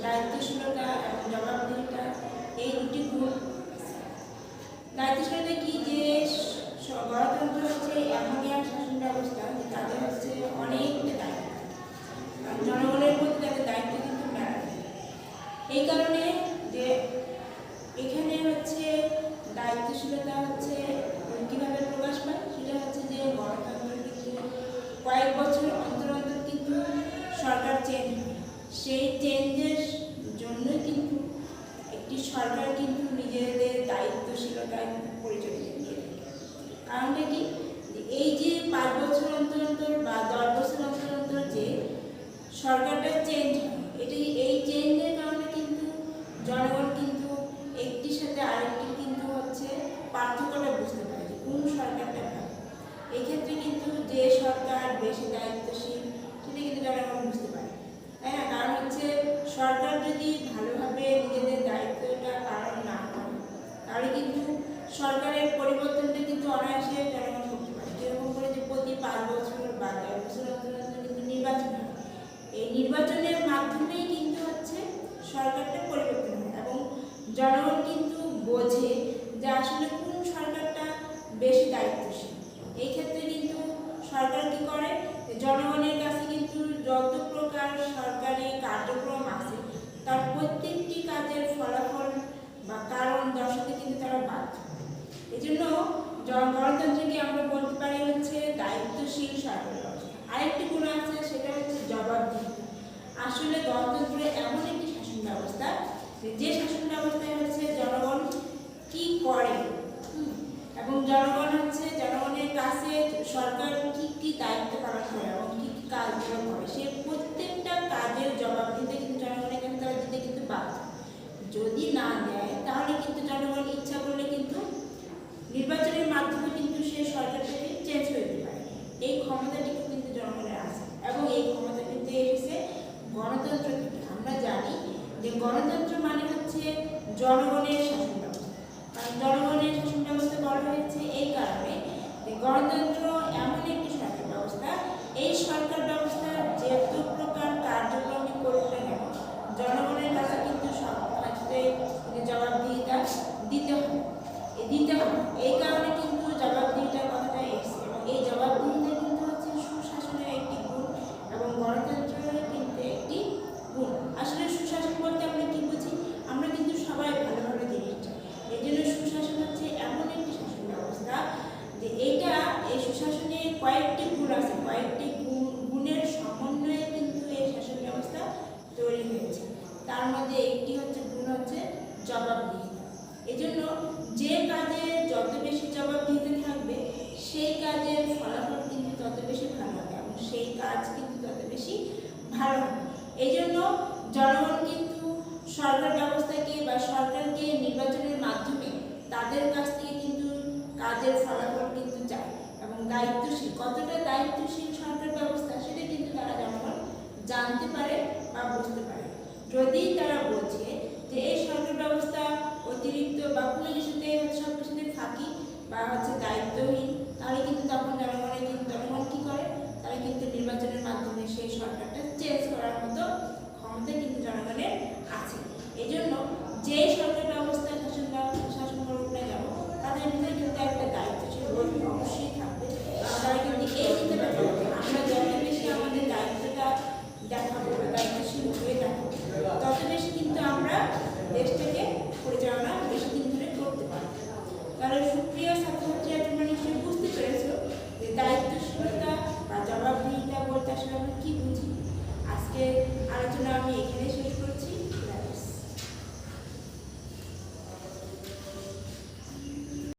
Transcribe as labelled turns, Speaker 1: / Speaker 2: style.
Speaker 1: দায়িত্বশীলতা এবং জবাবদিহিতা, এই দুটি গুণ। দায়িত্বশীলতা কি, যে গণতন্ত্র হচ্ছে এমনই এক শাসন ব্যবস্থা যে তাদের হচ্ছে অনেকটা দায়িত্ব, জনগণের প্রতি তাদের দায়িত্ব কিন্তু মেলা। এই কারণে যে এখানে হচ্ছে দায়িত্বশীলতা হচ্ছে কিভাবে প্রকাশ পায়, সেটা হচ্ছে যে গণতন্ত্র কিন্তু কয়েক বছর অন্তর অন্তর কিন্তু সরকার চেঞ্জ হয়। সেই চেঞ্জের জন্য কিন্তু একটি সরকার কিন্তু নিজেদের দায়িত্বশীলতায় পরিচয় দিয়ে থাকে। কারণটা কি, এই যে 5 বছর অন্তর অন্তর বা 10 বছর অন্তর অন্তর যে সরকারটা চেঞ্জ হয়, এই চেঞ্জের কারণে কিন্তু জনগণ কিন্তু একটির সাথে আরেকটি কিন্তু হচ্ছে পার্থক্যটা বুঝতে পারে যে কোন সরকারটা ভালো। এক্ষেত্রে কিন্তু যে সরকার বেশি দায়িত্বশীল সেটা কিন্তু জনগণ বুঝতে পারে, তাই না? কারণ হচ্ছে সরকার যদি ভালোভাবে নিজেদের দায়িত্বটা পালন না করে, তাহলে কিন্তু সরকারের পরিবর্তনটা কিন্তু অনায়াসে জনগণ করতে পারে। যেরকম করে যে প্রতি 5 বছর বা 10 বছর অন্তর অন্তর কিন্তু নির্বাচন হয়, এই নির্বাচনের মাধ্যমেই কিন্তু হচ্ছে সরকারটা পরিবর্তন হয় এবং জনগণ কিন্তু বোঝে যে আসলে কোন সরকারটা বেশি দায়িত্বশীল। এই ক্ষেত্রে কিন্তু সরকার কি করে, জনগণের কাছে কিন্তু যত প্রকার সরকারি কার্যক্রম আছে তার প্রত্যেকটি কাজের ফলাফল বা কারণ দর্শাতে কিন্তু তারা বাধ্য। এই জন্য গণতন্ত্রকে আমরা বলতে পারি হচ্ছে দায়িত্বশীল সরকার ব্যবস্থা। আরেকটি গুণ আছে, সেটা হচ্ছে জবাবদিহিতা। আসলে গণতন্ত্র এমন একটি শাসন ব্যবস্থা যে শাসন ব্যবস্থায় হচ্ছে জনগণ কি করে এবং জনগণ হচ্ছে জনগণের কাছে সরকার কি কি দায়িত্ব পালন করে এবং কি কি কাজগুলো করে, সে প্রত্যেকটা কাজের জবাব দিতে কিন্তু জনগণের কাছে তারা দিতে কিন্তু বাধ্য। যদি না দেয় তাহলে কিন্তু জনগণ ইচ্ছা করলে কিন্তু নির্বাচনের মাধ্যমে কিন্তু সে সরকারটাকে চেঞ্জ করতে পারে। এই ক্ষমতাটিকে কিন্তু জনগণের আছে এবং এই ক্ষমতা কিন্তু এসেছে গণতন্ত্র থেকে। আমরা জানি যে গণতন্ত্র মানে হচ্ছে জনগণের শাসন ব্যবস্থা। কারণ জনগণের শাসন ব্যবস্থা বলা হয়েছে এই কারণে যে গণতন্ত্র এমন একটি সরকার ব্যবস্থা, এই সরকার ব্যবস্থা যেত প্রকার কার্যক্রমই করুক না কেন জনগণের কাছে কিন্তু সব ক্ষেত্রে জবাবদিহিতা দিতে হবে। এই কারণে কিন্তু জবাবদিহিতার কথাটা এসেছে এবং এই জবাবদিহিতা কিন্তু হচ্ছে সুশাসনের একটি গুণ এবং গণতন্ত্রের কিন্তু একটি গুণ। আসলে সুশাসন বলতে আমরা কি বুঝি, আমরা কিন্তু সবাই ভালোভাবে জিনিসটা। এই জন্য সুশাসন হচ্ছে এমন একটি শাসন ব্যবস্থা যে এই সুশাসনে কয়েকটি গুণ আছে, কয়েকটি গুণের সমন্বয়ে কিন্তু এই শাসন ব্যবস্থা তৈরি হয়েছে। তার মধ্যে একটি হচ্ছে গুণ হচ্ছে জবাবদিহিতা। এই জন্য যে কাজে যত বেশি জবাবদিহিতা থাকবে সেই কাজের ফলাফল কিন্তু তত বেশি ভালো হবে এবং সেই কাজ কিন্তু তত বেশি ভালো হবে। এই জন্য জনগণ কিন্তু সরকার ব্যবস্থাকে বা সরকারকে নির্বাচনের মাধ্যমে তাদের কাছ থেকে কিন্তু কাজের ফলাফল কিন্তু চায় এবং দায়িত্বশীল, কতটা দায়িত্বশীল সরকার ব্যবস্থা সেটা কিন্তু তারা জনগণ জানতে পারে বা বুঝতে পারে। যদি তারা বোঝে যে এই সরকার ব্যবস্থা অতিরিক্ত বা কোনো কিছুতে সব কিছুতে ফাঁকি বা হচ্ছে দায়িত্বহীন, তাহলে কিন্তু তখন জনগণ কি করে, তারা কিন্তু নির্বাচনের মাধ্যমে সেই সরকারটা চেঞ্জ করার মতো ক্ষমতা কিন্তু জনগণের আছে। এই জন্য যে সরকার ব্যবস্থা শাসন করুক না কেন তাদের ভিতরে কিন্তু একটা দায়িত্বশীল অবশ্যই